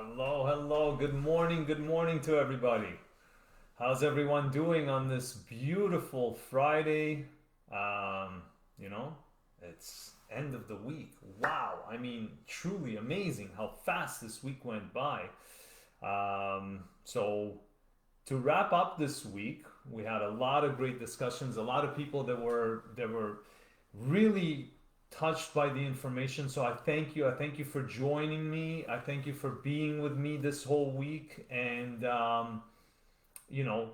Hello, hello. Good morning to everybody. How's everyone doing on this beautiful Friday? Um, you know, it's end of the week. Wow. I mean, truly amazing how fast this week went by. So to wrap up this week, we had a lot of great discussions, a lot of people that were really touched by the information. So I thank you. I thank you for joining me. I thank you for being with me this whole week and you know,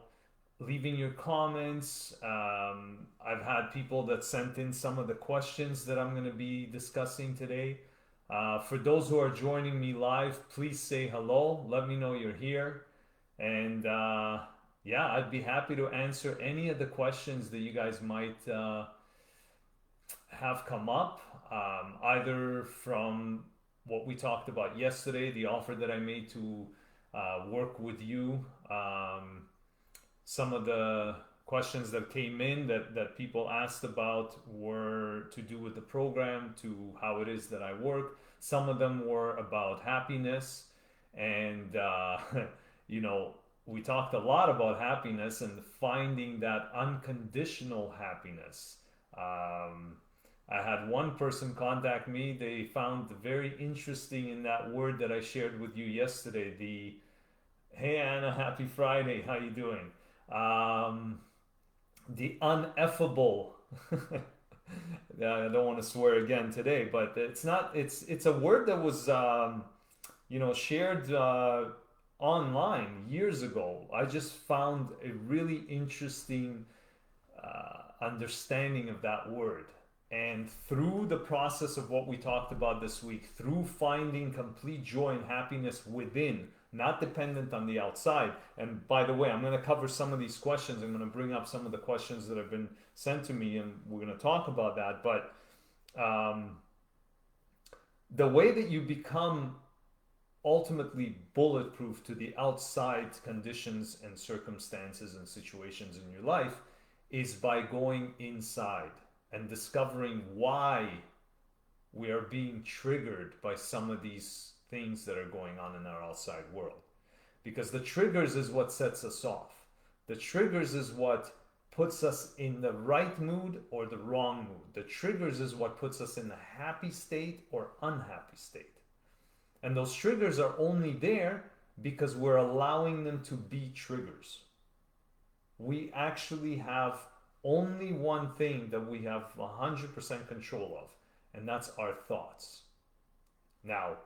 leaving your comments. I've had people that sent in some of the questions that I'm going to be discussing today. For those who are joining me live, please say hello. Let me know you're here. And yeah, I'd be happy to answer any of the questions that you guys might have come up, either from what we talked about yesterday, the offer that I made to work with you, some of the questions that came in that people asked about were to do with the program, to how it is that I work. Some of them were about happiness, and you know, we talked a lot about happiness and finding that unconditional happiness. Um, I had one person contact me. They found very interesting in that word that I shared with you yesterday. The Hey Anna, happy Friday. How you doing? Um, the uneffable. I don't want to swear again today, but it's not. It's a word that was shared online years ago. I just found a really interesting understanding of that word. And through the process of what we talked about this week, through finding complete joy and happiness within, not dependent on the outside. And by the way, I'm going to cover some of these questions. I'm going to bring up some of the questions that have been sent to me, and we're going to talk about that. But um, the way that you become ultimately bulletproof to the outside conditions and circumstances and situations in your life is by going inside and discovering why we are being triggered by some of these things that are going on in our outside world. Because the triggers is what sets us off. The triggers is what puts us in the right mood or the wrong mood. The triggers is what puts us in a happy state or unhappy state. And those triggers are only there because we're allowing them to be triggers. We actually have only one thing that we have 100% control of, and that's our thoughts. Now,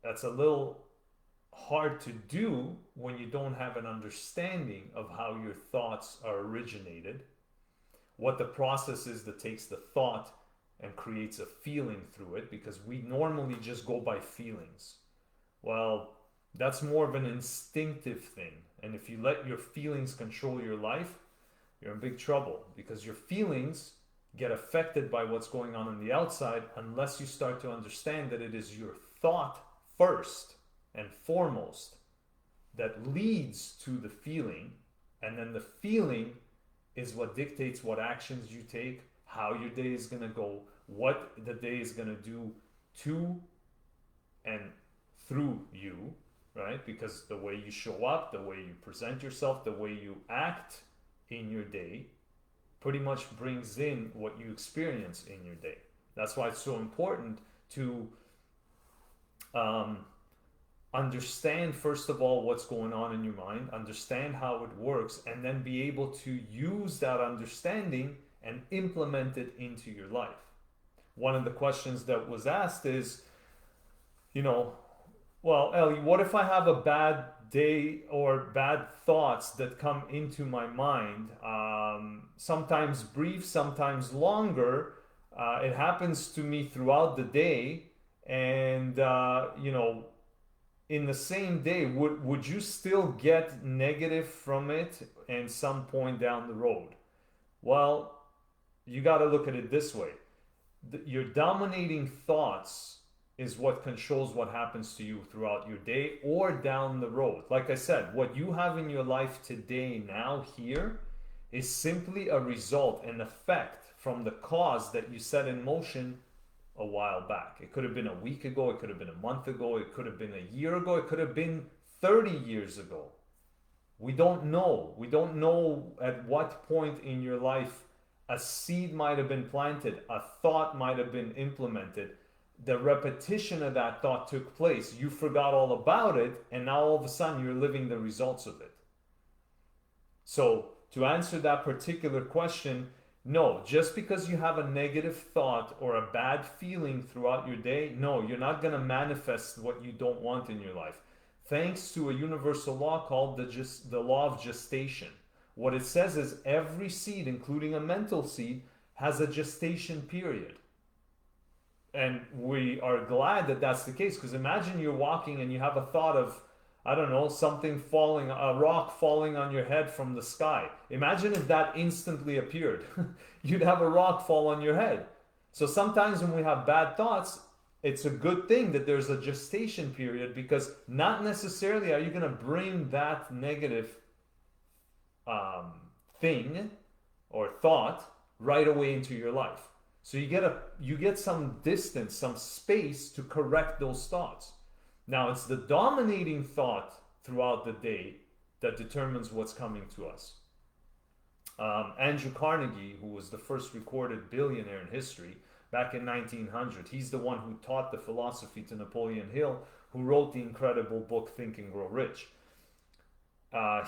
that's a little hard to do when you don't have an understanding of how your thoughts are originated, what the process is that takes the thought and creates a feeling through it, because we normally just go by feelings. Well, that's more of an instinctive thing. And if you let your feelings control your life, you're in big trouble, because your feelings get affected by what's going on the outside unless you start to understand that it is your thought first and foremost that leads to the feeling, and then the feeling is what dictates what actions you take, how your day is going to go, what the day is going to do to and through you, right? Because the way you show up, the way you present yourself, the way you act in your day pretty much brings in what you experience in your day. That's why it's so important to understand, first of all, what's going on in your mind, understand how it works, and then be able to use that understanding and implement it into your life. One of the questions that was asked is, well, Ellie, what if I have a bad day or bad thoughts that come into my mind? Sometimes brief, sometimes longer. It happens to me throughout the day, and in the same day, would you still get negative from it and some point down the road? Well, you got to look at it this way. Your dominating thoughts is what controls what happens to you throughout your day or down the road. Like I said, what you have in your life today, now, here, is simply a result, an effect from the cause that you set in motion a while back. It could have been a week ago, it could have been a month ago, it could have been a year ago, it could have been 30 years ago. We don't know. We don't know at what point in your life a seed might have been planted, a thought might have been implemented. The repetition of that thought took place. You forgot all about it, and now all of a sudden you're living the results of it. So, to answer that particular question, no, just because you have a negative thought or a bad feeling throughout your day, no, you're not going to manifest what you don't want in your life. Thanks to a universal law called the law of gestation. What it says is every seed, including a mental seed, has a gestation period. And we are glad that that's the case, because imagine you're walking and you have a thought of, I don't know, something falling, a rock falling on your head from the sky. Imagine if that instantly appeared. You'd have a rock fall on your head. So sometimes when we have bad thoughts, it's a good thing that there's a gestation period, because not necessarily are you going to bring that negative thing or thought right away into your life. So you get some distance, some space to correct those thoughts. Now, it's the dominating thought throughout the day that determines what's coming to us. Andrew Carnegie, who was the first recorded billionaire in history back in 1900, he's the one who taught the philosophy to Napoleon Hill, who wrote the incredible book Think and Grow Rich.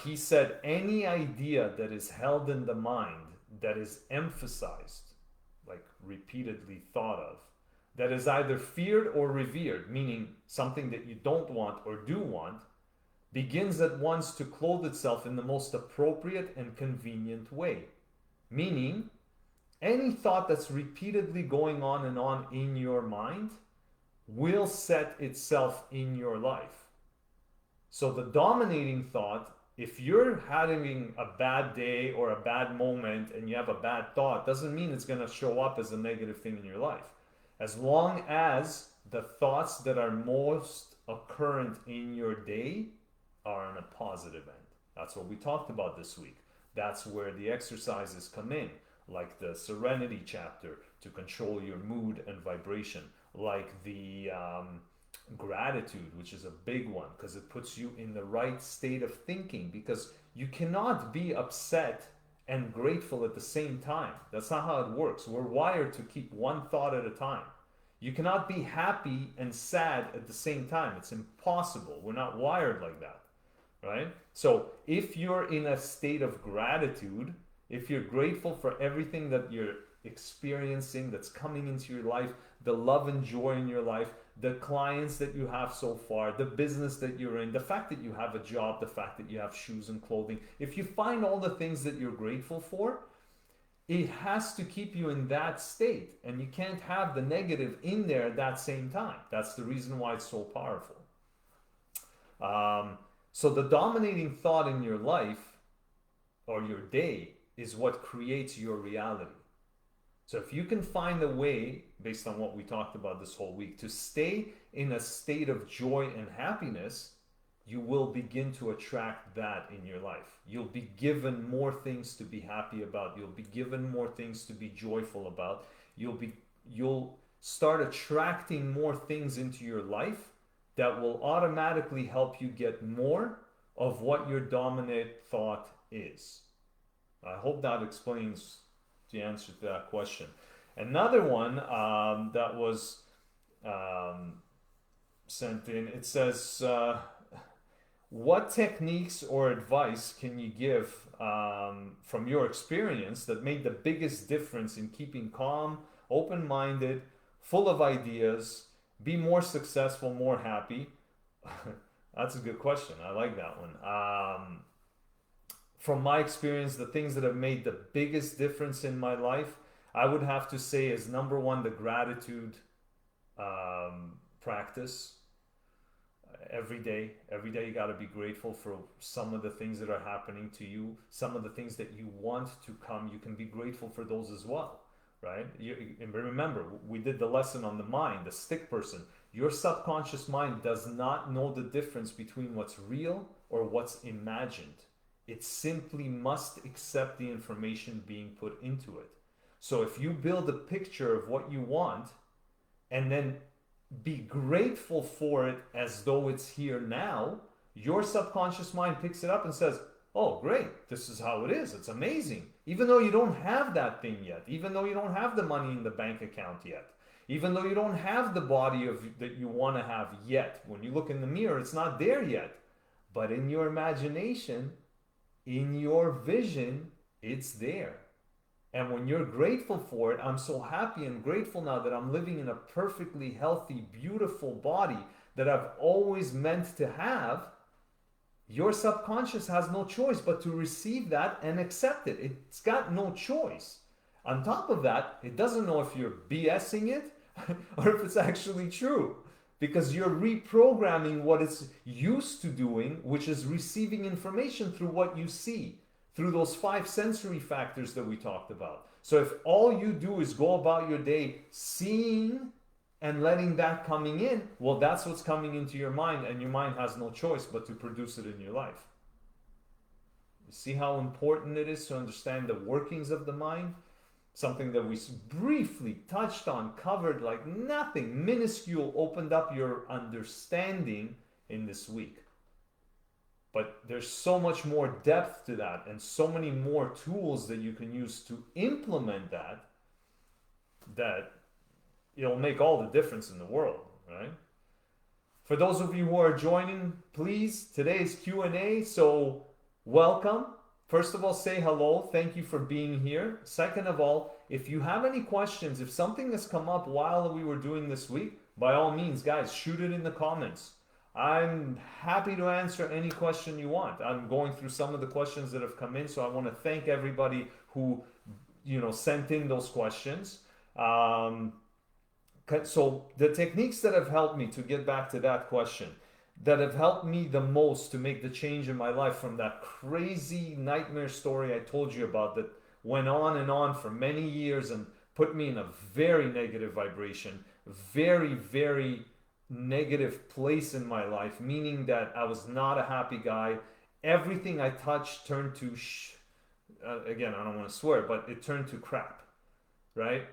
He said, any idea that is held in the mind, that is emphasized, like repeatedly thought of, that is either feared or revered, meaning something that you don't want or do want, begins at once to clothe itself in the most appropriate and convenient way. Meaning, any thought that's repeatedly going on and on in your mind will set itself in your life. So the dominating thought, if you're having a bad day or a bad moment and you have a bad thought, doesn't mean it's going to show up as a negative thing in your life. As long as the thoughts that are most occurrent in your day are on a positive end. That's what we talked about this week. That's where the exercises come in, like the Serenity chapter to control your mood and vibration, like the gratitude, which is a big one because it puts you in the right state of thinking, because you cannot be upset and grateful at the same time. That's not how it works. We're wired to keep one thought at a time. You cannot be happy and sad at the same time. It's impossible. We're not wired like that, right? So if you're in a state of gratitude, if you're grateful for everything that you're experiencing, that's coming into your life, the love and joy in your life, the clients that you have so far, the business that you're in, the fact that you have a job, the fact that you have shoes and clothing, if you find all the things that you're grateful for, it has to keep you in that state, and you can't have the negative in there at that same time. That's the reason why it's so powerful. So the dominating thought in your life or your day is what creates your reality. So if you can find a way, based on what we talked about this whole week, to stay in a state of joy and happiness, you will begin to attract that in your life. You'll be given more things to be happy about. You'll be given more things to be joyful about. You'll start attracting more things into your life that will automatically help you get more of what your dominant thought is. I hope that explains the answer to that question. Another one that was sent in, it says, what techniques or advice can you give from your experience that made the biggest difference in keeping calm, open-minded, full of ideas, be more successful, more happy? That's a good question. I like that one. From my experience, the things that have made the biggest difference in my life, I would have to say is number one, the gratitude practice. Every day you got to be grateful for some of the things that are happening to you, some of the things that you want to come. You can be grateful for those as well, right? And remember, we did the lesson on the mind, the stick person. Your subconscious mind does not know the difference between what's real or what's imagined. It simply must accept the information being put into it. So if you build a picture of what you want, and then be grateful for it as though it's here now, your subconscious mind picks it up and says, oh, great, this is how it is. It's amazing. Even though you don't have that thing yet, even though you don't have the money in the bank account yet, even though you don't have the body that you want to have yet. When you look in the mirror, it's not there yet. But in your imagination, in your vision, it's there. And when you're grateful for it, I'm so happy and grateful now that I'm living in a perfectly healthy, beautiful body that I've always meant to have. Your subconscious has no choice but to receive that and accept it. It's got no choice. On top of that, it doesn't know if you're BSing it or if it's actually true, because you're reprogramming what it's used to doing, which is receiving information through what you see, through those 5 sensory factors that we talked about. So if all you do is go about your day seeing and letting that coming in, well, that's what's coming into your mind, and your mind has no choice but to produce it in your life. You see how important it is to understand the workings of the mind? Something that we briefly touched on, covered like nothing, minuscule, opened up your understanding in this week. But there's so much more depth to that and so many more tools that you can use to implement that it'll make all the difference in the world, right? For those of you who are joining, please, today's Q&A, so welcome. First of all, say hello. Thank you for being here. Second of all, if you have any questions, if something has come up while we were doing this week, by all means, guys, shoot it in the comments. I'm happy to answer any question you want. I'm going through some of the questions that have come in, so I want to thank everybody who, sent in those questions. So the techniques that have helped me, to get back to that question, that have helped me the most to make the change in my life from that crazy nightmare story I told you about that went on and on for many years and put me in a very negative vibration, very, very negative place in my life, meaning that I was not a happy guy. Everything I touched turned to again, I don't want to swear, but it turned to crap, right?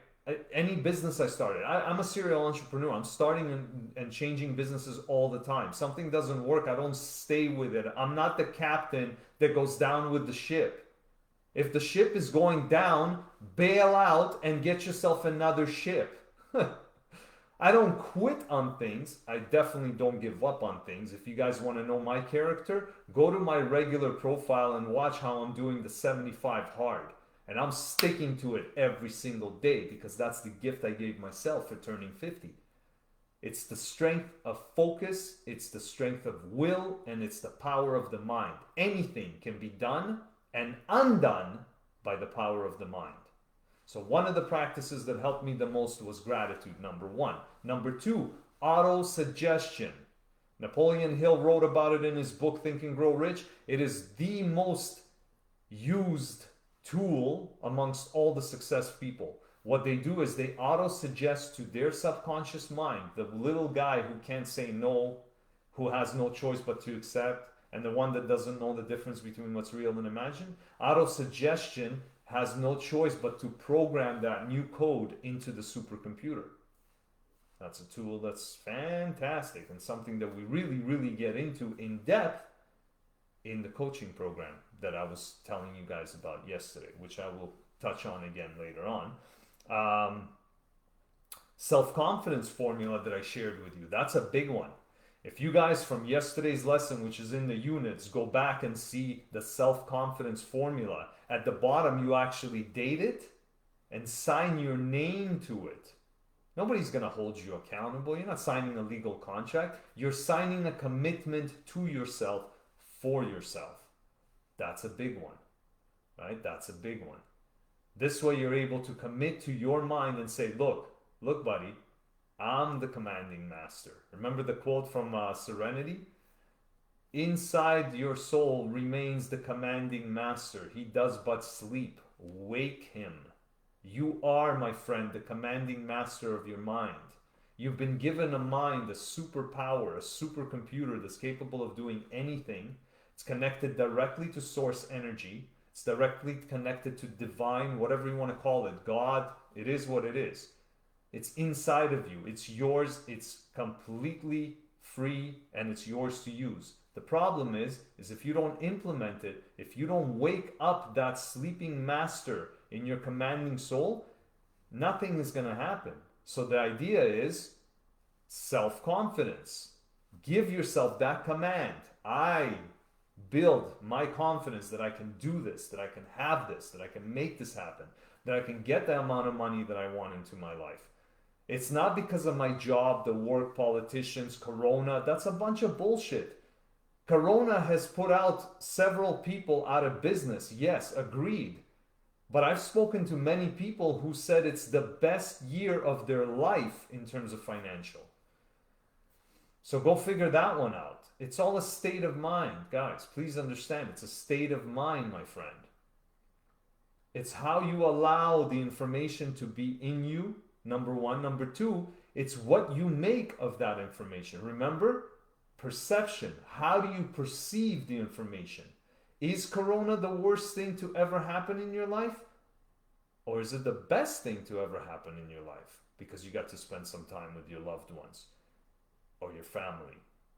Any business I started, I'm a serial entrepreneur. I'm starting and changing businesses all the time. Something doesn't work, I don't stay with it. I'm not the captain that goes down with the ship. If the ship is going down, bail out and get yourself another ship. I don't quit on things. I definitely don't give up on things. If you guys want to know my character, go to my regular profile and watch how I'm doing the 75 hard. And I'm sticking to it every single day because that's the gift I gave myself for turning 50. It's the strength of focus, it's the strength of will, and it's the power of the mind. Anything can be done and undone by the power of the mind. So one of the practices that helped me the most was gratitude, number 1. Number 2, auto-suggestion. Napoleon Hill wrote about it in his book, Think and Grow Rich. It is the most used tool amongst all the success people. What they do is they auto-suggest to their subconscious mind, the little guy who can't say no, who has no choice but to accept, and the one that doesn't know the difference between what's real and imagined. Auto-suggestion has no choice but to program that new code into the supercomputer. That's a tool that's fantastic and something that we really, really get into in depth in the coaching program that I was telling you guys about yesterday, which I will touch on again later on. Self-confidence formula that I shared with you, that's a big one. If you guys from yesterday's lesson, which is in the units, go back and see the self-confidence formula, at the bottom you actually date it and sign your name to it. Nobody's going to hold you accountable. You're not signing a legal contract. You're signing a commitment to yourself for yourself. That's a big one, right? That's a big one. This way you're able to commit to your mind and say, look, buddy, I'm the commanding master. Remember the quote from Serenity? Inside your soul remains the commanding master. He does but sleep. Wake him. You are, my friend, the commanding master of your mind. You've been given a mind, a superpower, a supercomputer that's capable of doing anything. It's connected directly to source energy. It's directly connected to divine, whatever you want to call it, God. It is what it is. It's inside of you. It's yours. It's completely free and it's yours to use. The problem is if you don't implement it, if you don't wake up that sleeping master in your commanding soul, nothing is going to happen. So the idea is self-confidence. Give yourself that command. I build my confidence that I can do this, that I can have this, that I can make this happen, that I can get the amount of money that I want into my life. It's not because of my job, the work, politicians, Corona. That's a bunch of bullshit. Corona has put out several people out of business. Yes, agreed. But I've spoken to many people who said it's the best year of their life in terms of financial. So go figure that one out. It's all a state of mind. Guys, please understand, it's a state of mind, my friend. It's how you allow the information to be in you, number one. Number two, it's what you make of that information. Remember, perception. How do you perceive the information? Is Corona the worst thing to ever happen in your life? Or is it the best thing to ever happen in your life? Because you got to spend some time with your loved ones or your family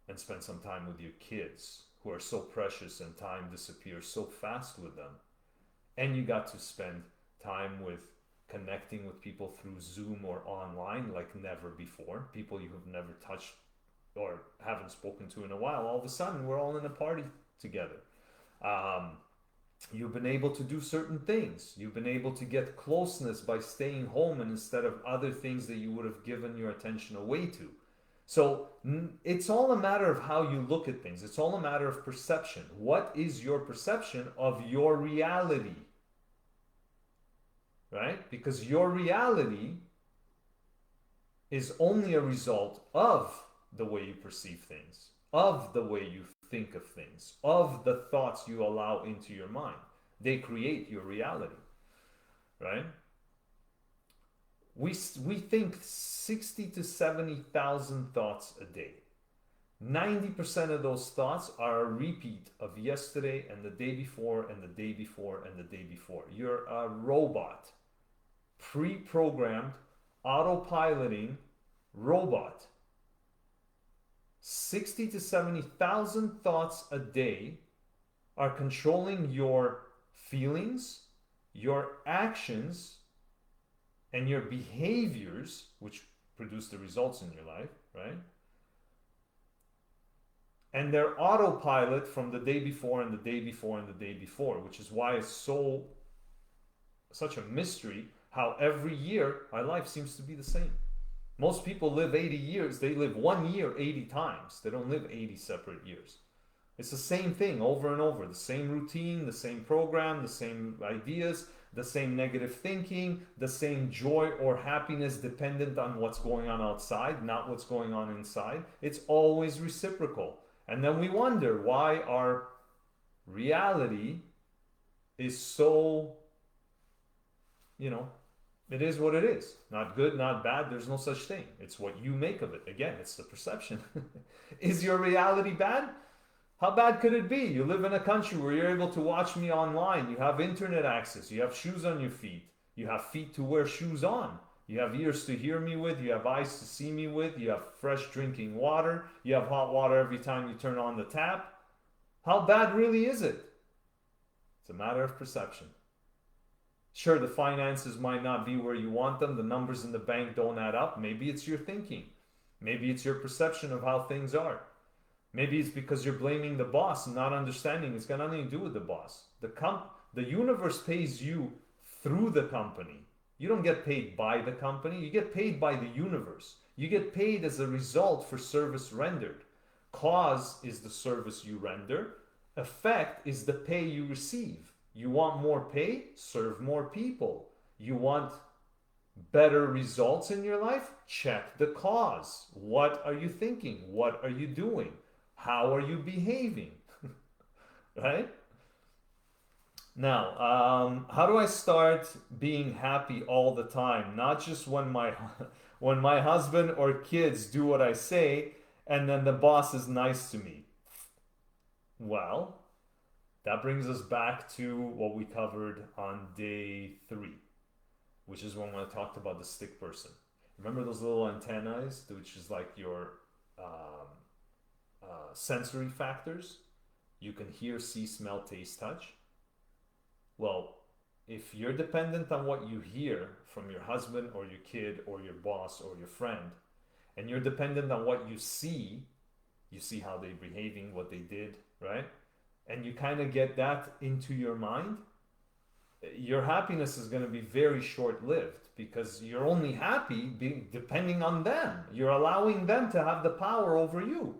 and spend some time with your kids who are so precious and time disappears so fast with them. And you got to spend time with connecting with people through Zoom or online like never before. People you have never touched or haven't spoken to in a while. All of a sudden, we're all in a party together. You've been able to do certain things. You've been able to get closeness by staying home and instead of other things that you would have given your attention away to. So it's all a matter of how you look at things. It's all a matter of perception. What is your perception of your reality? Right? Because your reality is only a result of the way you perceive things, of the way you think of things, of the thoughts you allow into your mind. They create your reality, right? We think 60 to 70,000 thoughts a day. 90% of those thoughts are a repeat of yesterday and the day before and the day before and the day before. You're a robot, pre-programmed, autopiloting robot. 60 to 70,000 thoughts a day are controlling your feelings, your actions, and your behaviors, which produce the results in your life, right? And they're autopilot from the day before and the day before and the day before, which is why it's such a mystery how every year our life seems to be the same. Most people live 80 years. They live 1 year 80 times. They don't live 80 separate years. It's the same thing over and over. The same routine, the same program, the same ideas, the same negative thinking, the same joy or happiness dependent on what's going on outside, not what's going on inside. It's always reciprocal. And then we wonder why our reality is so, it is what it is. Not good, not bad. There's no such thing. It's what you make of it. Again, it's the perception. Is your reality bad? How bad could it be? You live in a country where you're able to watch me online. You have internet access. You have shoes on your feet. You have feet to wear shoes on. You have ears to hear me with. You have eyes to see me with. You have fresh drinking water. You have hot water every time you turn on the tap. How bad really is it? It's a matter of perception. Sure, the finances might not be where you want them. The numbers in the bank don't add up. Maybe it's your thinking. Maybe it's your perception of how things are. Maybe it's because you're blaming the boss and not understanding it's got nothing to do with the boss. The universe pays you through the company. You don't get paid by the company. You get paid by the universe. You get paid as a result for service rendered. Cause is the service you render. Effect is the pay you receive. You want more pay? Serve more people. You want better results in your life? Check the cause. What are you thinking? What are you doing? How are you behaving? Right? Now, how do I start being happy all the time? Not just when my husband or kids do what I say and then the boss is nice to me. Well, that brings us back to what we covered on day 3, which is when I talked about the stick person. Remember those little antennae, which is like your sensory factors? You can hear, see, smell, taste, touch. Well, if you're dependent on what you hear from your husband or your kid or your boss or your friend, and you're dependent on what you see how they're behaving, what they did, right? And you kind of get that into your mind, your happiness is going to be very short-lived because you're only happy depending on them. You're allowing them to have the power over you.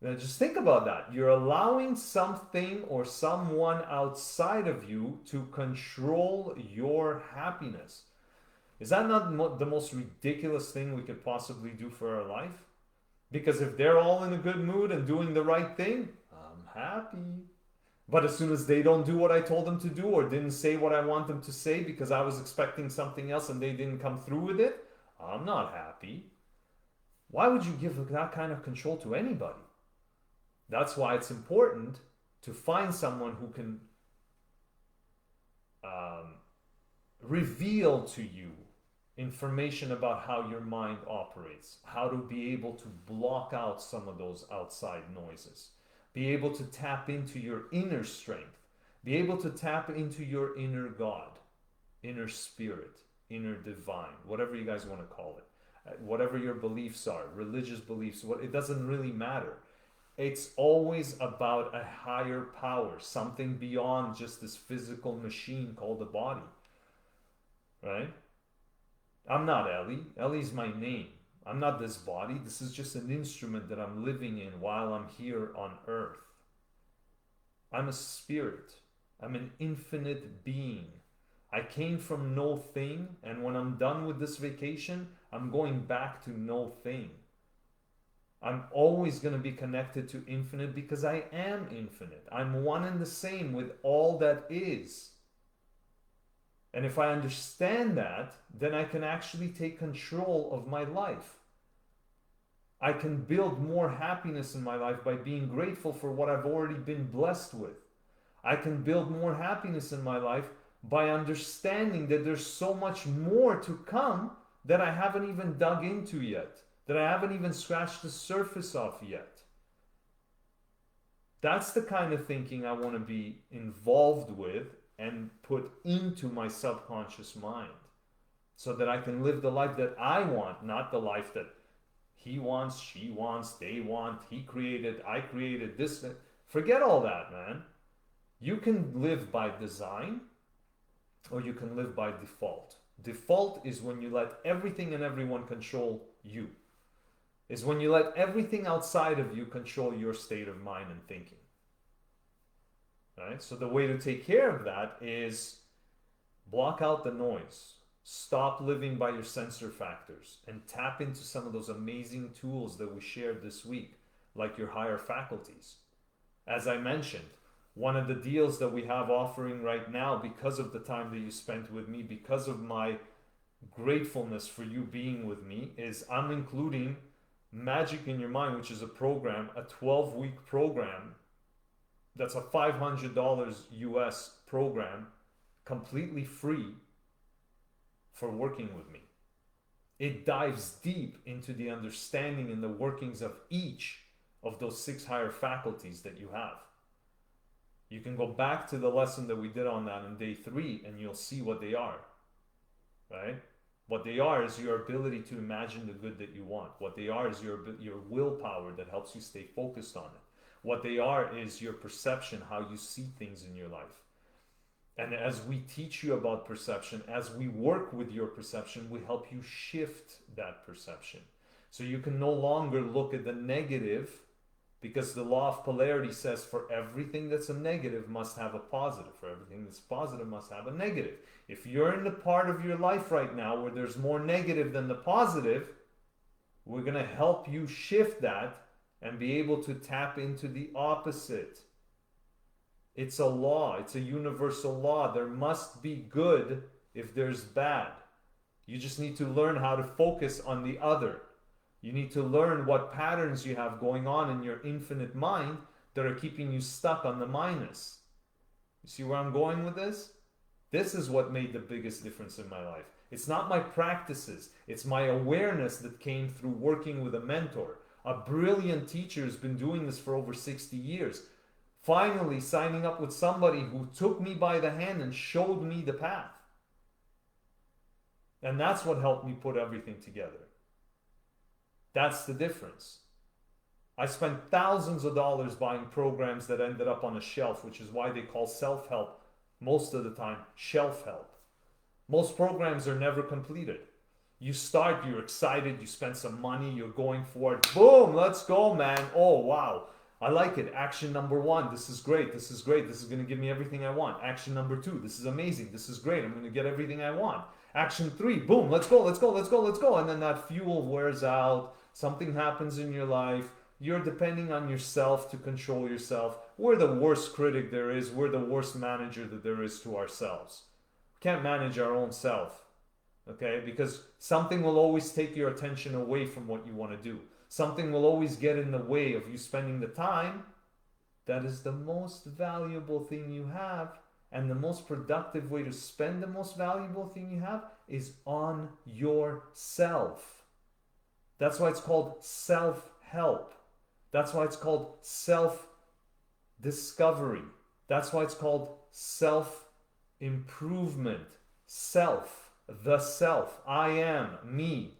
Now just think about that. You're allowing something or someone outside of you to control your happiness. Is that not the most ridiculous thing we could possibly do for our life? Because if they're all in a good mood and doing the right thing, I'm happy. But as soon as they don't do what I told them to do or didn't say what I want them to say because I was expecting something else and they didn't come through with it, I'm not happy. Why would you give that kind of control to anybody? That's why it's important to find someone who can reveal to you information about how your mind operates, how to be able to block out some of those outside noises, be able to tap into your inner strength, be able to tap into your inner God, inner spirit, inner divine, whatever you guys want to call it, whatever your beliefs are, religious beliefs, it doesn't really matter. It's always about a higher power, something beyond just this physical machine called the body, right? I'm not Ellie. Ellie's my name. I'm not this body. This is just an instrument that I'm living in while I'm here on earth. I'm a spirit. I'm an infinite being. I came from no thing, and when I'm done with this vacation, I'm going back to no thing. I'm always going to be connected to infinite because I am infinite. I'm one and the same with all that is. And if I understand that, then I can actually take control of my life. I can build more happiness in my life by being grateful for what I've already been blessed with. I can build more happiness in my life by understanding that there's so much more to come that I haven't even dug into yet, that I haven't even scratched the surface of yet. That's the kind of thinking I want to be involved with and put into my subconscious mind so that I can live the life that I want, not the life that he wants, she wants, they want, he created, I created, this. Forget all that, man. You can live by design or you can live by default. Default is when you let everything and everyone control you. Is when you let everything outside of you control your state of mind and thinking. Right? So the way to take care of that is block out the noise. Stop living by your sensor factors and tap into some of those amazing tools that we shared this week, like your higher faculties. As I mentioned, one of the deals that we have offering right now, because of the time that you spent with me, because of my gratefulness for you being with me, is I'm including Magic in Your Mind, which is a program, a 12-week program. That's a $500 US program, completely free for working with me. It dives deep into the understanding and the workings of each of those 6 higher faculties that you have. You can go back to the lesson that we did on that in day 3 and you'll see what they are, right? What they are is your ability to imagine the good that you want. What they are is your willpower that helps you stay focused on it. What they are is your perception, how you see things in your life. And as we teach you about perception, as we work with your perception, we help you shift that perception. So you can no longer look at the negative, because the law of polarity says for everything that's a negative must have a positive. For everything that's positive must have a negative. If you're in the part of your life right now where there's more negative than the positive, we're going to help you shift that and be able to tap into the opposite. It's a law. It's a universal law. There must be good if there's bad. You just need to learn how to focus on the other. You need to learn what patterns you have going on in your infinite mind that are keeping you stuck on the minus. You see where I'm going with this? This is what made the biggest difference in my life. It's not my practices. It's my awareness that came through working with a mentor. A brilliant teacher has been doing this for over 60 years. Finally signing up with somebody who took me by the hand and showed me the path. And that's what helped me put everything together. That's the difference. I spent thousands of dollars buying programs that ended up on a shelf, which is why they call self-help most of the time shelf help. Most programs are never completed. You start, you're excited, you spend some money, you're going for it. Boom, let's go, man. Oh, wow. I like it. Action number 1, this is great, this is great, this is going to give me everything I want. Action number 2, this is amazing, this is great, I'm going to get everything I want. Action 3, boom, let's go, let's go, let's go, let's go. And then that fuel wears out, something happens in your life, you're depending on yourself to control yourself. We're the worst critic there is, we're the worst manager that there is to ourselves. We can't manage our own self, okay? Because something will always take your attention away from what you want to do. Something will always get in the way of you spending the time that is the most valuable thing you have. And the most productive way to spend the most valuable thing you have is on yourself. That's why it's called self-help. That's why it's called self-discovery. That's why it's called self-improvement. Self, the self. I am, me.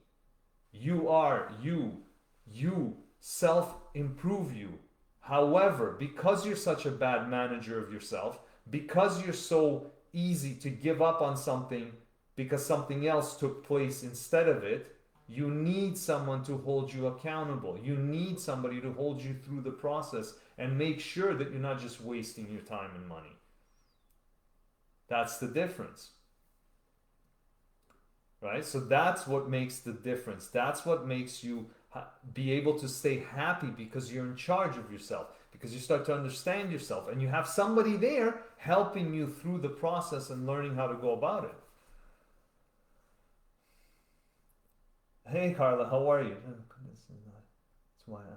You are, you. You self-improve you. However, because you're such a bad manager of yourself, because you're so easy to give up on something because something else took place instead of it, you need someone to hold you accountable. You need somebody to hold you through the process and make sure that you're not just wasting your time and money. That's the difference. Right? So that's what makes the difference. That's what makes you be able to stay happy, because you're in charge of yourself, because you start to understand yourself and you have somebody there helping you through the process and learning how to go about it. Hey Carla, how are you? That's why I'm on.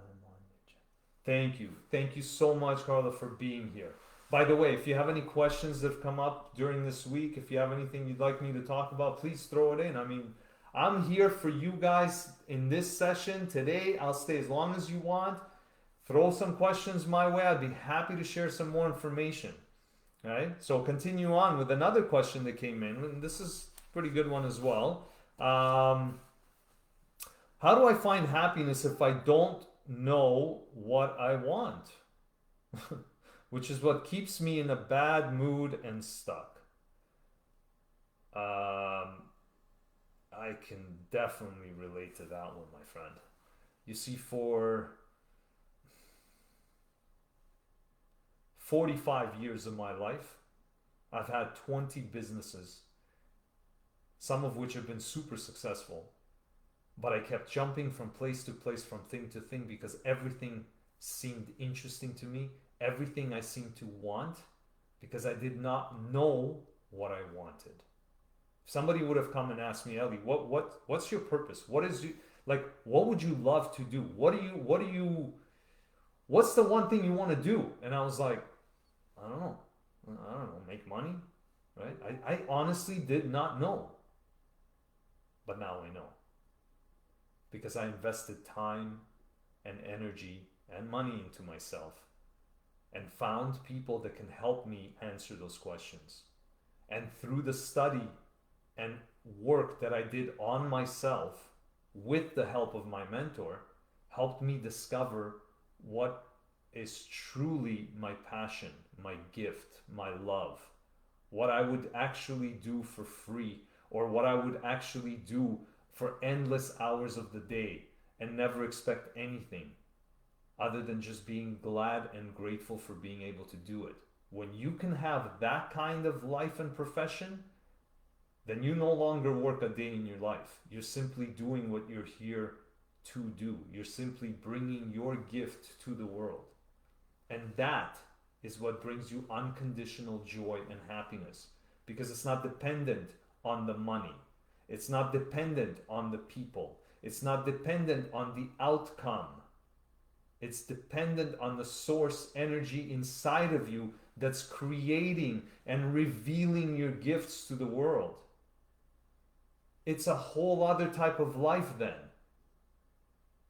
Thank you. Thank you so much, Carla, for being here. By the way, if you have any questions that have come up during this week, if you have anything you'd like me to talk about, please throw it in. I mean, I'm here for you guys in this session today. I'll stay as long as you want. Throw some questions my way. I'd be happy to share some more information. All right? So continue on with another question that came in. And this is a pretty good one as well. How do I find happiness if I don't know what I want? Which is what keeps me in a bad mood and stuck. I can definitely relate to that one, my friend. You see, for 45 years of my life, I've had 20 businesses, some of which have been super successful. But I kept jumping from place to place, from thing to thing, because everything seemed interesting to me. Everything I seemed to want, because I did not know what I wanted. If somebody would have come and asked me, Ellie, what's your purpose? What would you love to do? What's the one thing you want to do? And I was like, I don't know, make money, right? I honestly did not know. But now I know. Because I invested time and energy and money into myself and found people that can help me answer those questions. And through the study and work that I did on myself with the help of my mentor, helped me discover what is truly my passion, my gift, my love, what I would actually do for free, or what I would actually do for endless hours of the day and never expect anything other than just being glad and grateful for being able to do it. When you can have that kind of life and profession, then you no longer work a day in your life. You're simply doing what you're here to do. You're simply bringing your gift to the world. And that is what brings you unconditional joy and happiness, because it's not dependent on the money. It's not dependent on the people. It's not dependent on the outcome. It's dependent on the source energy inside of you that's creating and revealing your gifts to the world. it's a whole other type of life then.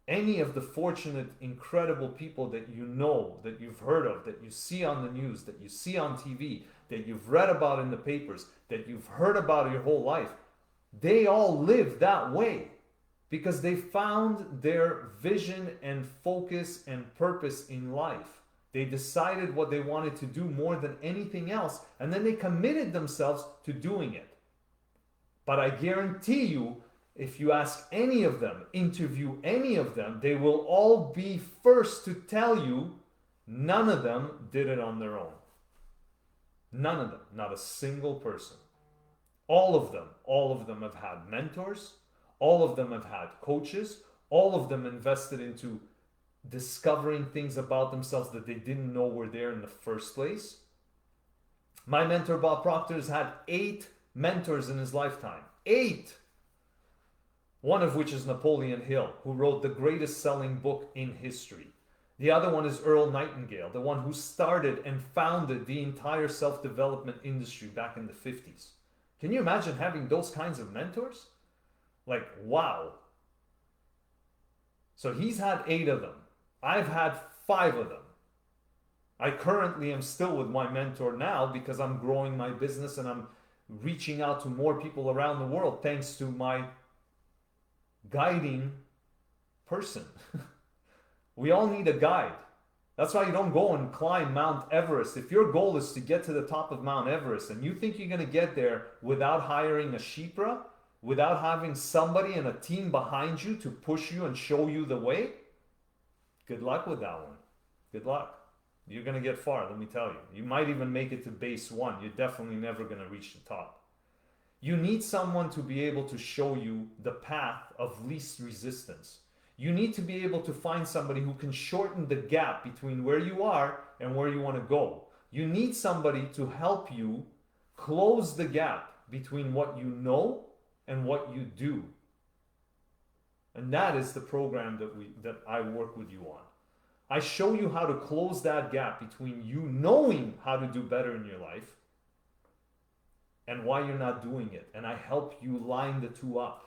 Any of the fortunate, incredible people that you know, that you've heard of, that you see on the news, that you see on TV, that you've read about in the papers, that you've heard about your whole life, they all live that way because they found their vision and focus and purpose in life. They decided what they wanted to do more than anything else, and then they committed themselves to doing it. But I guarantee you, if you ask any of them, interview any of them, they will all be first to tell you none of them did it on their own. None of them, not a single person. All of them have had mentors, all of them have had coaches, all of them invested into discovering things about themselves that they didn't know were there in the first place. My mentor, Bob Proctor, has had 8 mentors in his lifetime. 8! One of which is Napoleon Hill, who wrote the greatest selling book in history. The other one is Earl Nightingale, the one who started and founded the entire self-development industry back in the 50s. Can you imagine having those kinds of mentors? Like, wow. So he's had 8 of them. I've had 5 of them. I currently am still with my mentor now because I'm growing my business and I'm reaching out to more people around the world thanks to my guiding person. We all need a guide. That's why you don't go and climb Mount Everest. If your goal is to get to the top of Mount Everest and you think you're going to get there without hiring a Shipra, without having somebody and a team behind you to push you and show you the way, good luck with that one. Good luck. You're going to get far, let me tell you. You might even make it to base 1. You're definitely never going to reach the top. You need someone to be able to show you the path of least resistance. You need to be able to find somebody who can shorten the gap between where you are and where you want to go. You need somebody to help you close the gap between what you know and what you do. And that is the program that I work with you on. I show you how to close that gap between you knowing how to do better in your life and why you're not doing it. And I help you line the two up.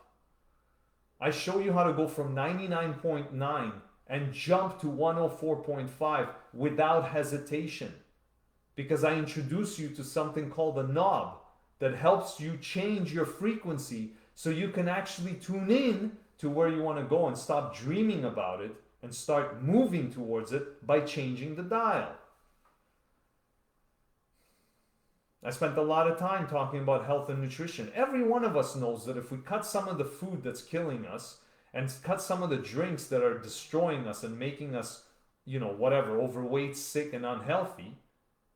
I show you how to go from 99.9 and jump to 104.5 without hesitation. Because I introduce you to something called a knob that helps you change your frequency so you can actually tune in to where you want to go and stop dreaming about it and start moving towards it by changing the dial. I spent a lot of time talking about health and nutrition. Every one of us knows that if we cut some of the food that's killing us and cut some of the drinks that are destroying us and making us, overweight, sick, and unhealthy,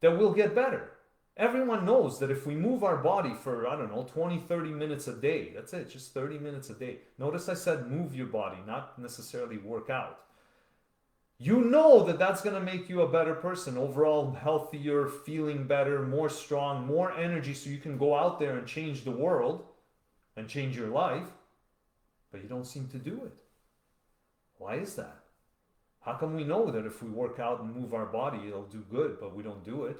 that we'll get better. Everyone knows that if we move our body for, 20, 30 minutes a day, that's it, just 30 minutes a day. Notice I said move your body, not necessarily work out. You know that that's going to make you a better person, overall healthier, feeling better, more strong, more energy so you can go out there and change the world and change your life, but you don't seem to do it. Why is that? How come we know that if we work out and move our body, it'll do good, but we don't do it?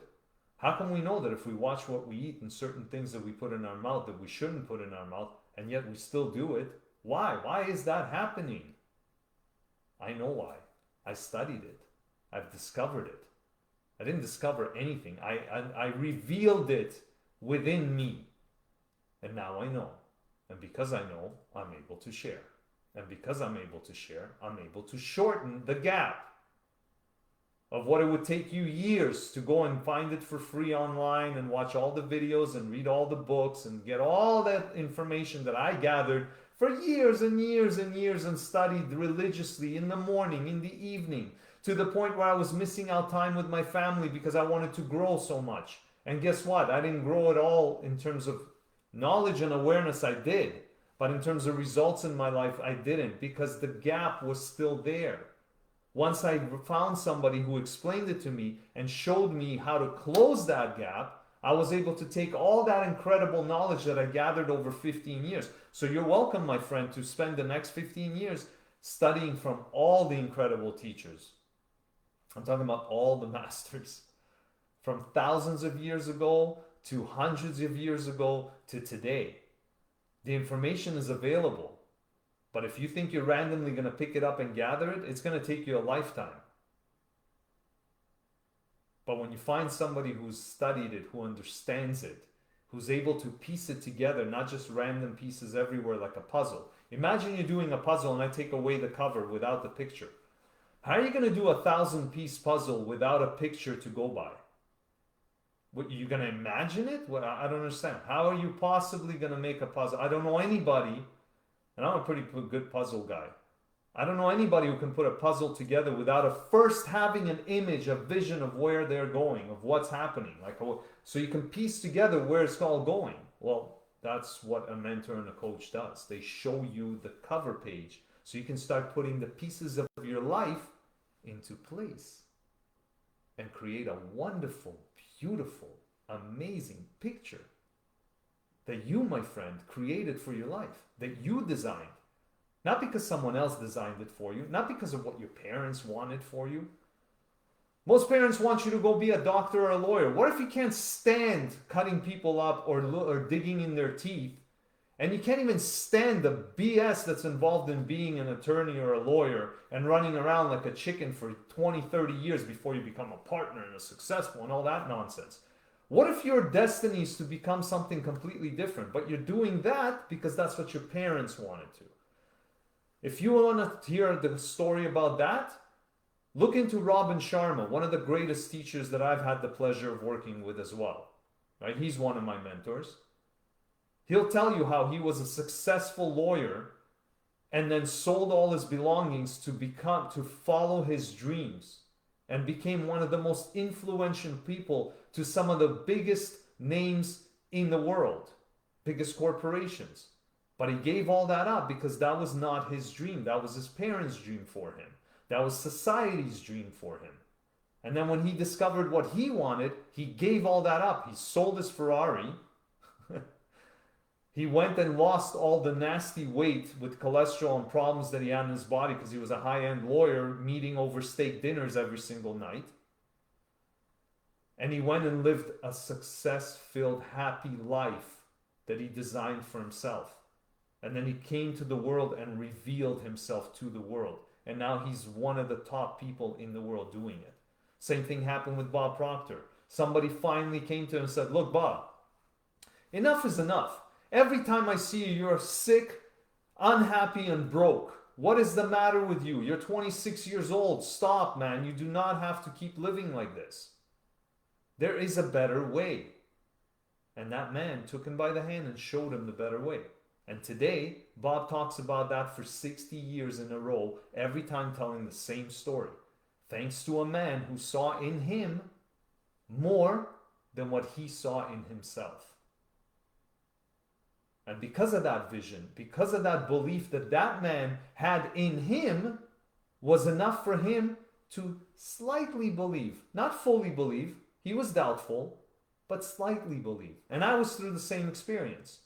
How come we know that if we watch what we eat and certain things that we put in our mouth that we shouldn't put in our mouth, and yet we still do it? Why? Why is that happening? I know why. I studied it. I've discovered it. I didn't discover anything. I revealed it within me. And now I know. And because I know, I'm able to share. And because I'm able to share, I'm able to shorten the gap of what it would take you years to go and find it for free online and watch all the videos and read all the books and get all that information that I gathered for years and years and years and studied religiously in the morning, in the evening, to the point where I was missing out time with my family because I wanted to grow so much. And guess what? I didn't grow at all in terms of knowledge and awareness, I did. But in terms of results in my life, I didn't, because the gap was still there. Once I found somebody who explained it to me and showed me how to close that gap, I was able to take all that incredible knowledge that I gathered over 15 years. So you're welcome, my friend, to spend the next 15 years studying from all the incredible teachers. I'm talking about all the masters. From thousands of years ago to hundreds of years ago to today. The information is available. But if you think you're randomly going to pick it up and gather it, it's going to take you a lifetime. But when you find somebody who's studied it, who understands it, who's able to piece it together, not just random pieces everywhere like a puzzle. Imagine you're doing a puzzle and I take away the cover without the picture. How are you going to do a 1,000-piece puzzle without a picture to go by? What, you going to imagine it? Well, I don't understand. How are you possibly going to make a puzzle? I don't know anybody, and I'm a pretty good puzzle guy. I don't know anybody who can put a puzzle together without first having an image, a vision of where they're going, of what's happening. So you can piece together where it's all going. Well, that's what a mentor and a coach does. They show you the cover page so you can start putting the pieces of your life into place and create a wonderful, beautiful, amazing picture that you, my friend, created for your life, that you designed. Not because someone else designed it for you, not because of what your parents wanted for you. Most parents want you to go be a doctor or a lawyer. What if you can't stand cutting people up or digging in their teeth, and you can't even stand the BS that's involved in being an attorney or a lawyer and running around like a chicken for 20, 30 years before you become a partner and a successful and all that nonsense? What if your destiny is to become something completely different, but you're doing that because that's what your parents wanted to? If you want to hear the story about that, look into Robin Sharma, one of the greatest teachers that I've had the pleasure of working with as well. Right? He's one of my mentors. He'll tell you how he was a successful lawyer and then sold all his belongings to follow his dreams and became one of the most influential people to some of the biggest names in the world, biggest corporations. But he gave all that up because that was not his dream. That was his parents' dream for him. That was society's dream for him. And then when he discovered what he wanted, he gave all that up. He sold his Ferrari. He went and lost all the nasty weight with cholesterol and problems that he had in his body because he was a high-end lawyer meeting over steak dinners every single night. And he went and lived a success-filled, happy life that he designed for himself. And then he came to the world and revealed himself to the world. And now he's one of the top people in the world doing it. Same thing happened with Bob Proctor. Somebody finally came to him and said, "Look, Bob, enough is enough. Every time I see you, you're sick, unhappy, and broke. What is the matter with you? You're 26 years old. Stop, man. You do not have to keep living like this. There is a better way." And that man took him by the hand and showed him the better way. And today, Bob talks about that for 60 years in a row, every time telling the same story. Thanks to a man who saw in him more than what he saw in himself. And because of that vision, because of that belief that that man had in him, was enough for him to slightly believe. Not fully believe. He was doubtful, but slightly believe. And I was through the same experience.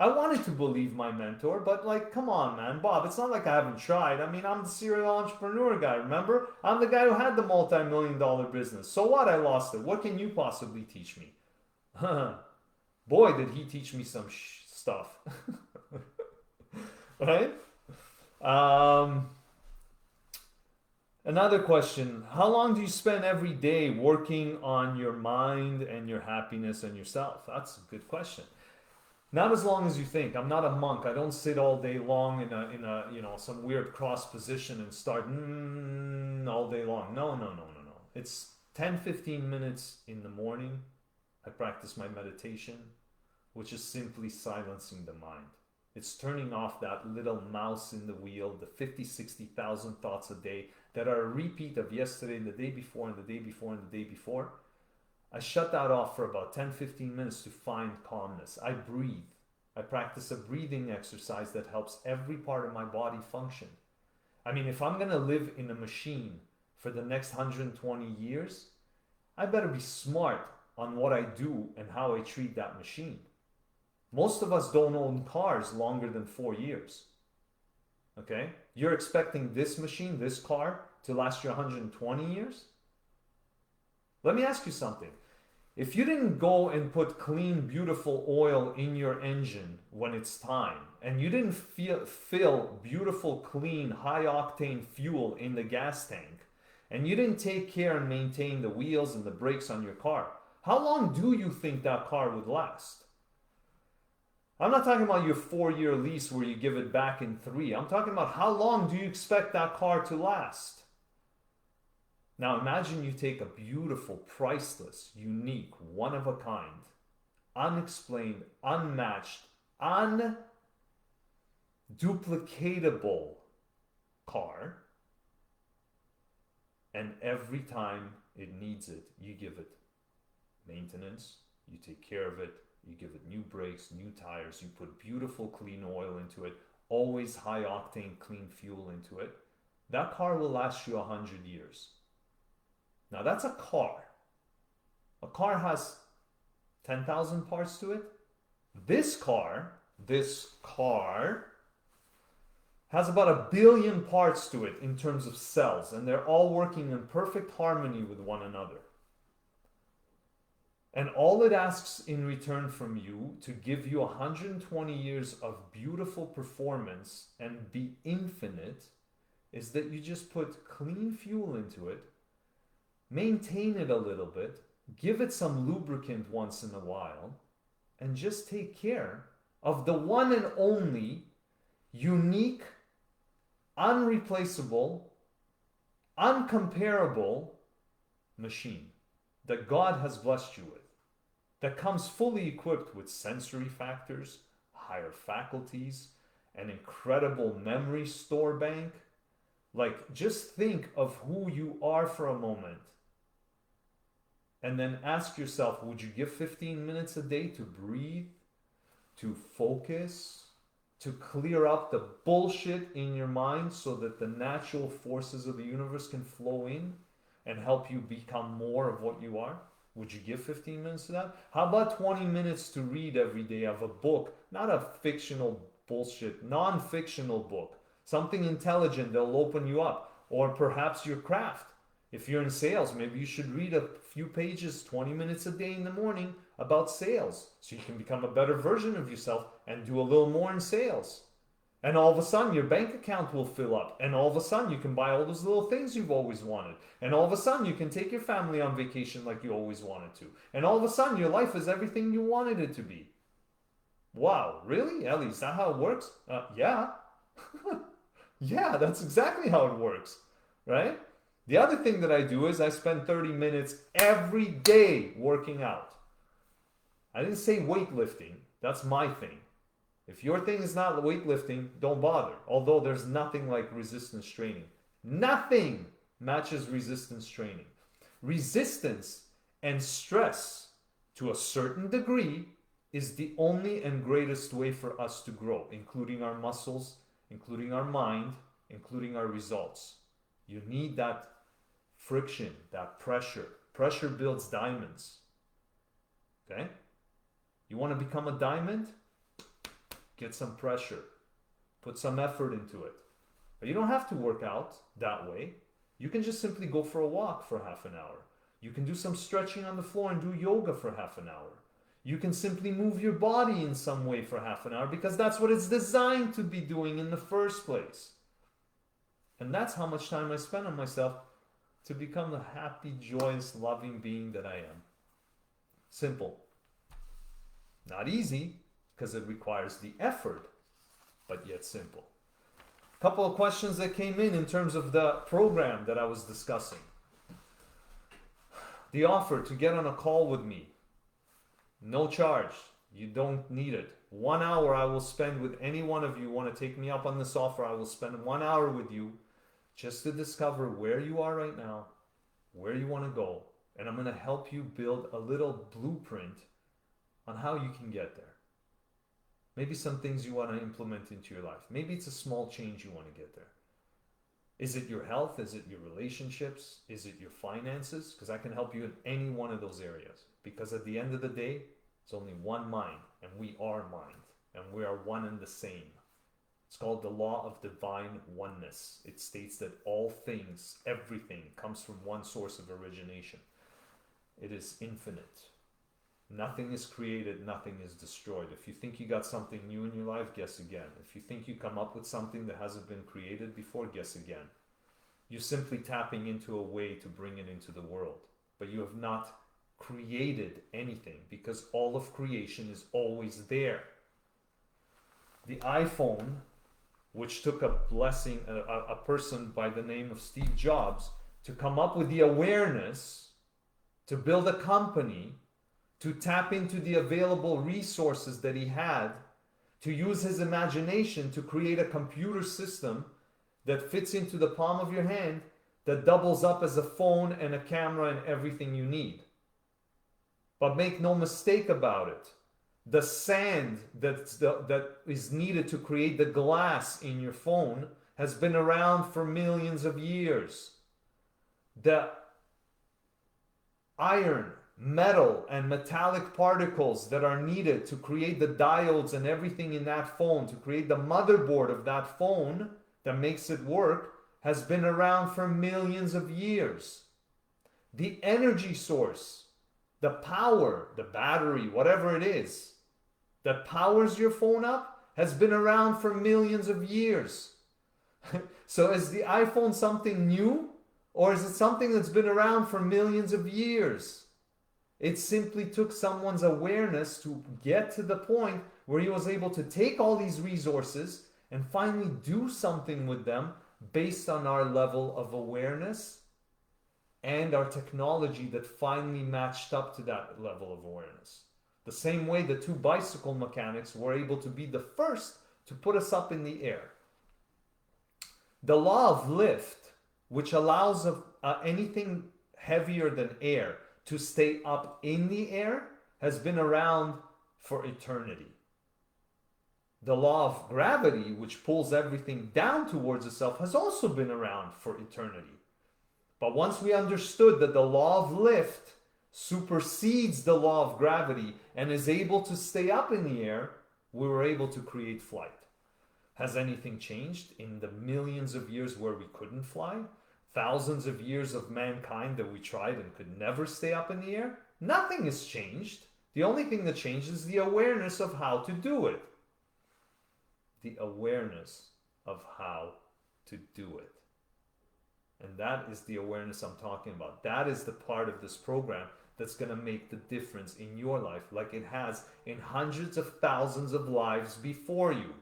I wanted to believe my mentor, but come on, man, Bob, it's not like I haven't tried. I mean, I'm the serial entrepreneur guy, remember? I'm the guy who had the multi-million-dollar business. So what? I lost it. What can you possibly teach me? Boy, did he teach me some stuff. Right? Another question. How long do you spend every day working on your mind and your happiness and yourself? That's a good question. Not as long as you think. I'm not a monk. I don't sit all day long in a some weird cross position and start all day long. No. It's 10-15 minutes in the morning. I practice my meditation, which is simply silencing the mind. It's turning off that little mouse in the wheel, the 50, 60,000 thoughts a day that are a repeat of yesterday, the day before, and the day before, and the day before. I shut that off for about 10-15 minutes to find calmness. I breathe. I practice a breathing exercise that helps every part of my body function. I mean, if I'm going to live in a machine for the next 120 years, I better be smart on what I do and how I treat that machine. Most of us don't own cars longer than 4 years. Okay? You're expecting this machine, this car, to last you 120 years? Let me ask you something. If you didn't go and put clean, beautiful oil in your engine when it's time, and you didn't fill beautiful, clean, high octane fuel in the gas tank, and you didn't take care and maintain the wheels and the brakes on your car, how long do you think that car would last? I'm not talking about your 4-year lease where you give it back in 3. I'm talking about how long do you expect that car to last? Now imagine you take a beautiful, priceless, unique, one-of-a-kind, unexplained, unmatched, unduplicatable car, and every time it needs it, you give it maintenance, you take care of it, you give it new brakes, new tires, you put beautiful clean oil into it, always high octane clean fuel into it. That car will last you 100 years. Now that's a car. A car has 10,000 parts to it. This car has about 1 billion parts to it in terms of cells, and they're all working in perfect harmony with one another. And all it asks in return from you to give you 120 years of beautiful performance and be infinite is that you just put clean fuel into it, maintain it a little bit, give it some lubricant once in a while, and just take care of the one and only unique, unreplaceable, uncomparable machine that God has blessed you with, that comes fully equipped with sensory factors, higher faculties, an incredible memory store bank. Like, just think of who you are for a moment. And then ask yourself, would you give 15 minutes a day to breathe, to focus, to clear up the bullshit in your mind so that the natural forces of the universe can flow in and help you become more of what you are? Would you give 15 minutes to that? How about 20 minutes to read every day of a book, not a fictional bullshit, non-fictional book, something intelligent that'll open you up, or perhaps your craft. If you're in sales, maybe you should read a few pages, 20 minutes a day in the morning about sales so you can become a better version of yourself and do a little more in sales. And all of a sudden your bank account will fill up, and all of a sudden you can buy all those little things you've always wanted, and all of a sudden you can take your family on vacation like you always wanted to, and all of a sudden your life is everything you wanted it to be. Wow, really? Ellie, is that how it works? Yeah. Yeah, that's exactly how it works, right? The other thing that I do is I spend 30 minutes every day working out. I didn't say weightlifting. That's my thing. If your thing is not weightlifting, don't bother. Although there's nothing like resistance training. Nothing matches resistance training. Resistance and stress, to a certain degree, is the only and greatest way for us to grow, including our muscles, including our mind, including our results. You need that friction, that pressure. Pressure builds diamonds. Okay? You want to become a diamond? Get some pressure. Put some effort into it. But you don't have to work out that way. You can just simply go for a walk for half an hour. You can do some stretching on the floor and do yoga for half an hour. You can simply move your body in some way for half an hour because that's what it's designed to be doing in the first place. And that's how much time I spend on myself to become the happy, joyous, loving being that I am. Simple. Not easy, because it requires the effort, but yet simple. A couple of questions that came in terms of the program that I was discussing. The offer to get on a call with me. No charge. You don't need it. 1 hour I will spend with any one of you want to take me up on this offer. I will spend 1 hour with you just to discover where you are right now, where you want to go, and I'm going to help you build a little blueprint on how you can get there. Maybe some things you want to implement into your life. Maybe it's a small change you want to get there. Is it your health? Is it your relationships? Is it your finances? Because I can help you in any one of those areas. Because at the end of the day, it's only one mind, and we are mind, and we are one and the same. It's called the law of divine oneness. It states that all things, everything, comes from one source of origination. It is infinite. Nothing is created, nothing is destroyed. If you think you got something new in your life, guess again. If you think you come up with something that hasn't been created before, guess again. You're simply tapping into a way to bring it into the world. But you have not created anything, because all of creation is always there. The iPhone, which took a blessing, a person by the name of Steve Jobs, to come up with the awareness, to build a company, to tap into the available resources that he had, to use his imagination to create a computer system that fits into the palm of your hand, that doubles up as a phone and a camera and everything you need. But make no mistake about it, the sand that is needed to create the glass in your phone has been around for millions of years. The iron, metal, and metallic particles that are needed to create the diodes and everything in that phone, to create the motherboard of that phone that makes it work, has been around for millions of years. The energy source, the power, the battery, whatever it is, that powers your phone up has been around for millions of years. So is the iPhone something new, or is it something that's been around for millions of years? It simply took someone's awareness to get to the point where he was able to take all these resources and finally do something with them based on our level of awareness and our technology that finally matched up to that level of awareness. The same way the two bicycle mechanics were able to be the first to put us up in the air. The law of lift, which allows anything heavier than air to stay up in the air, has been around for eternity. The law of gravity, which pulls everything down towards itself, has also been around for eternity. But once we understood that the law of lift supersedes the law of gravity and is able to stay up in the air, we were able to create flight. Has anything changed in the millions of years where we couldn't fly? Thousands of years of mankind that we tried and could never stay up in the air? Nothing has changed. The only thing that changed is the awareness of how to do it. The awareness of how to do it. And that is the awareness I'm talking about. That is the part of this program that's going to make the difference in your life, like it has in hundreds of thousands of lives before you.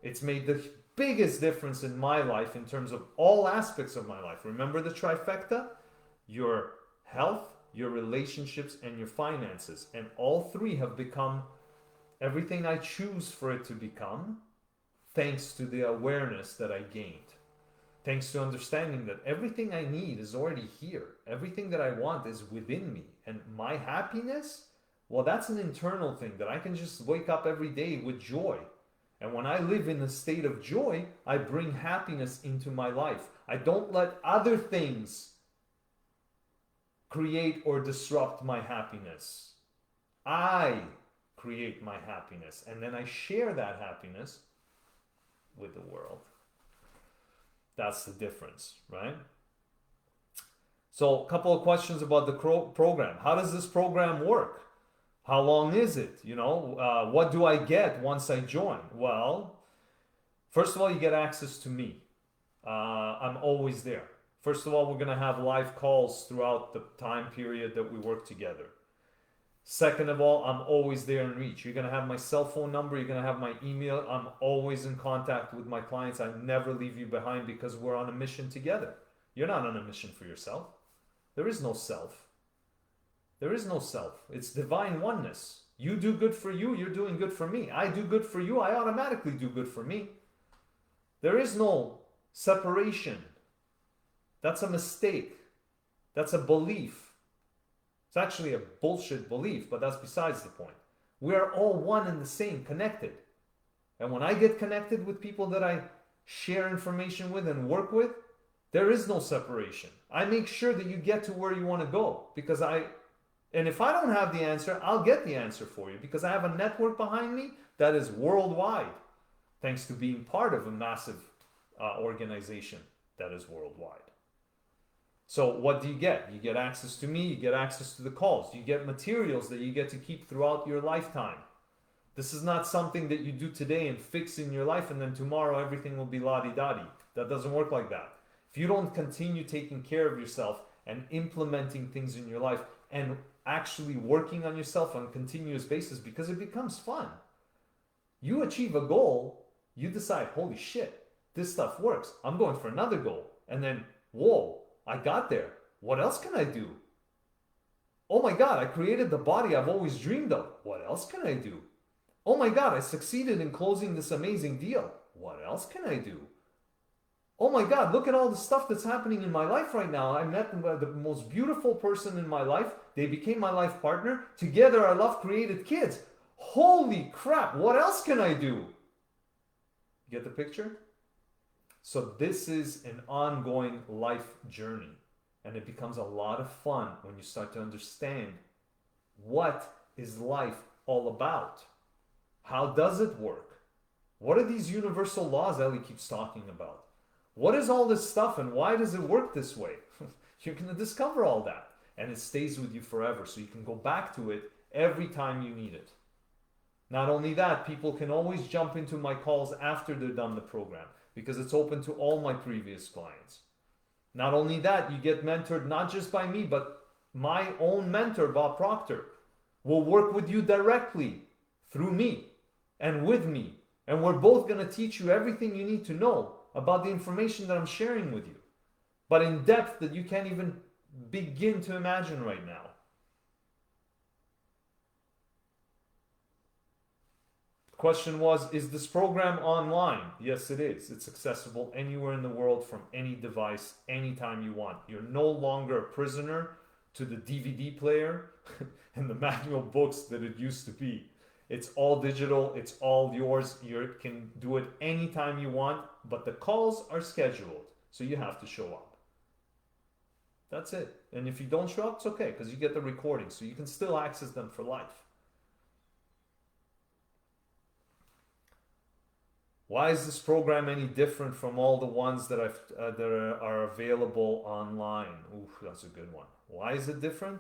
It's made the biggest difference in my life in terms of all aspects of my life. Remember the trifecta? Your health, your relationships, and your finances. And all three have become everything I choose for it to become, thanks to the awareness that I gained. Thanks to understanding that everything I need is already here. Everything that I want is within me. And my happiness, well, that's an internal thing that I can just wake up every day with joy. And when I live in a state of joy, I bring happiness into my life. I don't let other things create or disrupt my happiness. I create my happiness, and then I share that happiness with the world. That's the difference, right? So a couple of questions about the program. How does this program work? How long is it? What do I get once I join? Well, first of all, you get access to me. I'm always there. First of all, we're going to have live calls throughout the time period that we work together. Second of all, I'm always there in reach. You're going to have my cell phone number. You're going to have my email. I'm always in contact with my clients. I never leave you behind because we're on a mission together. You're not on a mission for yourself. There is no self. There is no self. It's divine oneness. You do good for you, you're doing good for me. I do good for you, I automatically do good for me. There is no separation. That's a mistake. That's a belief. It's actually a bullshit belief, but that's besides the point. We are all one and the same, connected. And when I get connected with people that I share information with and work with, there is no separation. I make sure that you get to where you want to go, because and if I don't have the answer, I'll get the answer for you, because I have a network behind me that is worldwide, thanks to being part of a massive organization that is worldwide. So what do you get? You get access to me, you get access to the calls, you get materials that you get to keep throughout your lifetime. This is not something that you do today and fix in your life and then tomorrow everything will be la-di-da-di. That doesn't work like that. If you don't continue taking care of yourself and implementing things in your life and actually working on yourself on a continuous basis, because it becomes fun. You achieve a goal, you decide, holy shit, this stuff works. I'm going for another goal. And then, whoa, I got there. What else can I do? Oh my God, I created the body I've always dreamed of. What else can I do? Oh my God, I succeeded in closing this amazing deal. What else can I do? Oh my God, look at all the stuff that's happening in my life right now. I met the most beautiful person in my life. They became my life partner. Together, our love created kids. Holy crap, what else can I do? Get the picture? So this is an ongoing life journey. And it becomes a lot of fun when you start to understand what is life all about. How does it work? What are these universal laws Ellie keeps talking about? What is all this stuff and why does it work this way? You're going to discover all that. And it stays with you forever. So you can go back to it every time you need it. Not only that, people can always jump into my calls after they're done the program because it's open to all my previous clients. Not only that, you get mentored not just by me, but my own mentor, Bob Proctor, will work with you directly through me and with me. And we're both going to teach you everything you need to know about the information that I'm sharing with you, but in depth that you can't even begin to imagine right now. The question was, is this program online? Yes, it is. It's accessible anywhere in the world from any device, anytime you want. You're no longer a prisoner to the DVD player and the manual books that it used to be. It's all digital. It's all yours. You can do it anytime you want, but the calls are scheduled, so you have to show up. That's it. And if you don't show up, it's okay, because you get the recording, so you can still access them for life. Why is this program any different from all the ones that are available online? Ooh, that's a good one. Why is it different?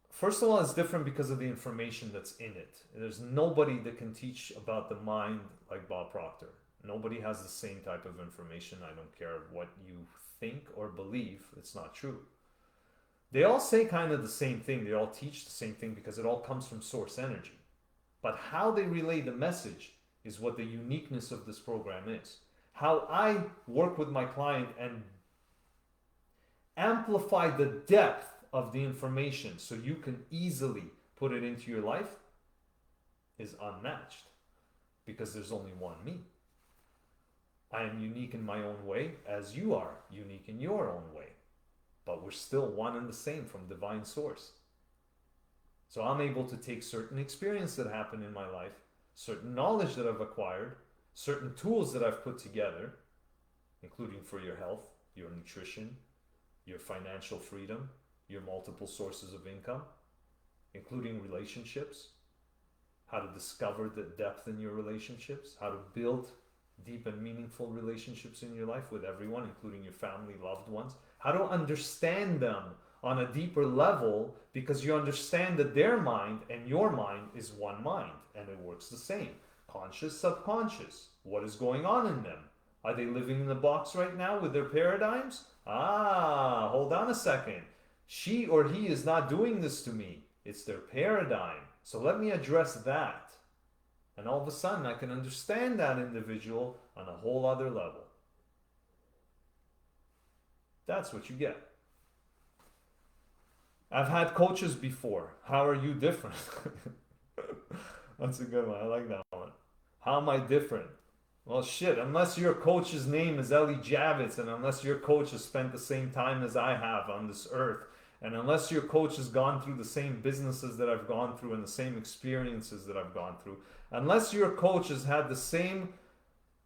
First of all, it's different because of the information that's in it. There's nobody that can teach about the mind like Bob Proctor. Nobody has the same type of information. I don't care what you think or believe. It's not true. They all say kind of the same thing. They all teach the same thing because it all comes from source energy. But how they relay the message is what the uniqueness of this program is. How I work with my client and amplify the depth of the information so you can easily put it into your life is unmatched, because there's only one me. I am unique in my own way as you are unique in your own way, but we're still one and the same from divine source. So I'm able to take certain experience that happened in my life, certain knowledge that I've acquired, certain tools that I've put together, including for your health, your nutrition, your financial freedom, your multiple sources of income, including relationships, how to discover the depth in your relationships, how to build deep and meaningful relationships in your life with everyone, including your family, loved ones, how to understand them on a deeper level, because you understand that their mind and your mind is one mind and it works the same. Conscious, subconscious. What is going on in them? Are they living in the box right now with their paradigms? Hold on a second. She or he is not doing this to me. It's their paradigm. So let me address that. And all of a sudden I can understand that individual on a whole other level. That's what you get. I've had coaches before. How are you different? That's a good one. I like that one. How am I different? Well, shit, unless your coach's name is Eli Javitz, and unless your coach has spent the same time as I have on this earth, and unless your coach has gone through the same businesses that I've gone through and the same experiences that I've gone through, unless your coach has had the same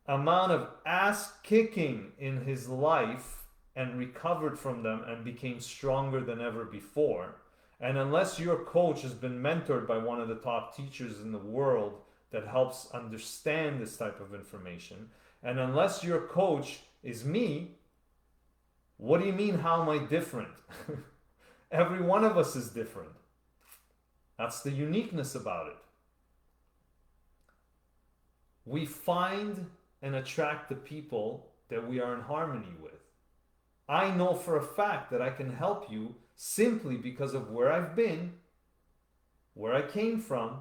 amount of ass kicking in his life and recovered from them and became stronger than ever before, and unless your coach has been mentored by one of the top teachers in the world that helps understand this type of information, and unless your coach is me, What do you mean, how am I different? Every one of us is different. That's the uniqueness about it. We find and attract the people that we are in harmony with. I know for a fact that I can help you simply because of where I've been, where I came from,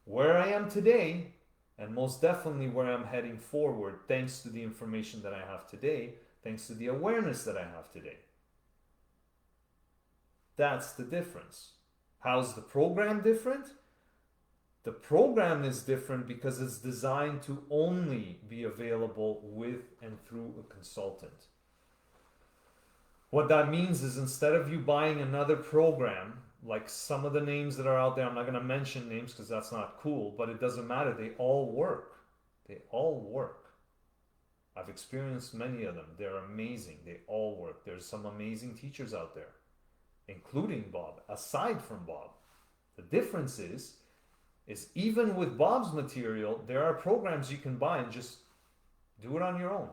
where I am today, and most definitely where I'm heading forward, thanks to the information that I have today, thanks to the awareness that I have today. That's the difference. How's the program different? The program is different because it's designed to only be available with and through a consultant. What that means is, instead of you buying another program, like some of the names that are out there, I'm not going to mention names because that's not cool, but it doesn't matter. They all work. They all work. I've experienced many of them. They're amazing. They all work. There's some amazing teachers out there, including Bob, aside from Bob. The difference is even with Bob's material, there are programs you can buy and just do it on your own.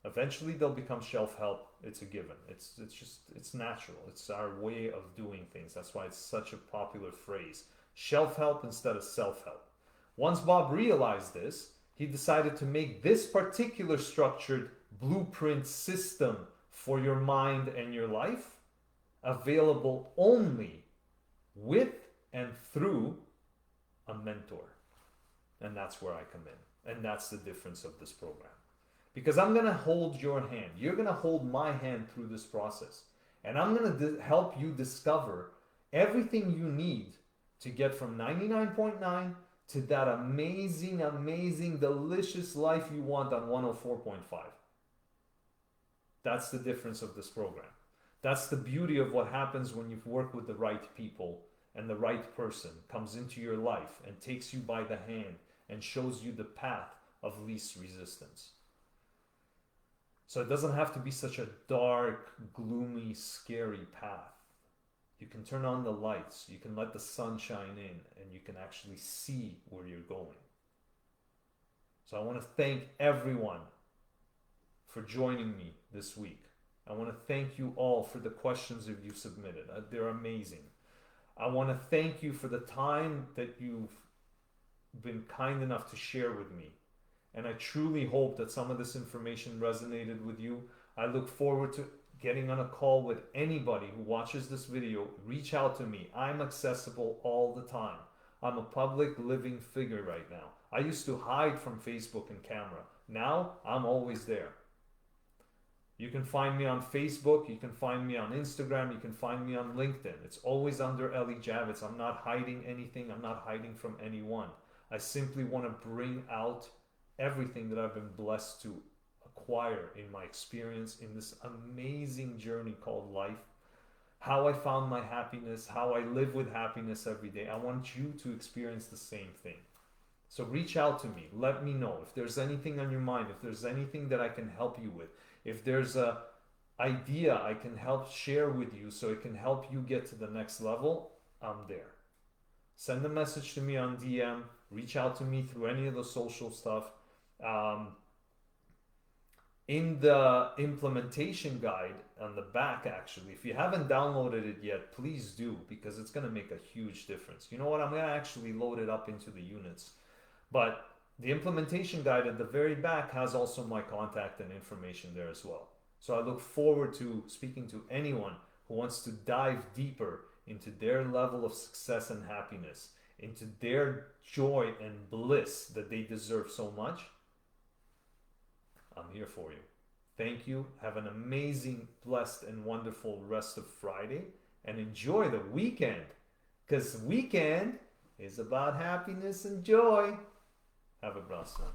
Eventually they'll become shelf help. It's a given. It's natural. It's our way of doing things. That's why it's such a popular phrase. Shelf help instead of self-help. Once Bob realized this, he decided to make this particular structured blueprint system for your mind and your life available only with and through a mentor. And that's where I come in. And that's the difference of this program. Because I'm going to hold your hand. You're going to hold my hand through this process. And I'm going to help you discover everything you need to get from 99.9 to that amazing, amazing, delicious life you want on 104.5. That's the difference of this program. That's the beauty of what happens when you've worked with the right people and the right person comes into your life and takes you by the hand and shows you the path of least resistance. So it doesn't have to be such a dark, gloomy, scary path. You can turn on the lights, you can let the sun shine in, and you can actually see where you're going. So I want to thank everyone for joining me this week. I want to thank you all for the questions that you submitted. They're amazing. I want to thank you for the time that you've been kind enough to share with me. And I truly hope that some of this information resonated with you. I look forward to getting on a call with anybody who watches this video. Reach out to me. I'm accessible all the time. I'm a public living figure right now. I used to hide from Facebook and camera. Now I'm always there. You can find me on Facebook. You can find me on Instagram. You can find me on LinkedIn. It's always under Eli Javitz. I'm not hiding anything. I'm not hiding from anyone. I simply want to bring out everything that I've been blessed to acquire in my experience in this amazing journey called life. How I found my happiness, how I live with happiness every day. I want you to experience the same thing. So reach out to me. Let me know if there's anything on your mind, if there's anything that I can help you with, if there's a idea I can help share with you so it can help you get to the next level. I'm there. Send a message to me on DM. Reach out to me through any of the social stuff. In the implementation guide on the back, actually, if you haven't downloaded it yet, please do, because it's going to make a huge difference. You know what? I'm going to actually load it up into the units. But the implementation guide at the very back has also my contact and information there as well. So I look forward to speaking to anyone who wants to dive deeper into their level of success and happiness, into their joy and bliss that they deserve so much. I'm here for you. Thank you. Have an amazing, blessed, and wonderful rest of Friday. And enjoy the weekend. Because weekend is about happiness and joy. Have a blessed one.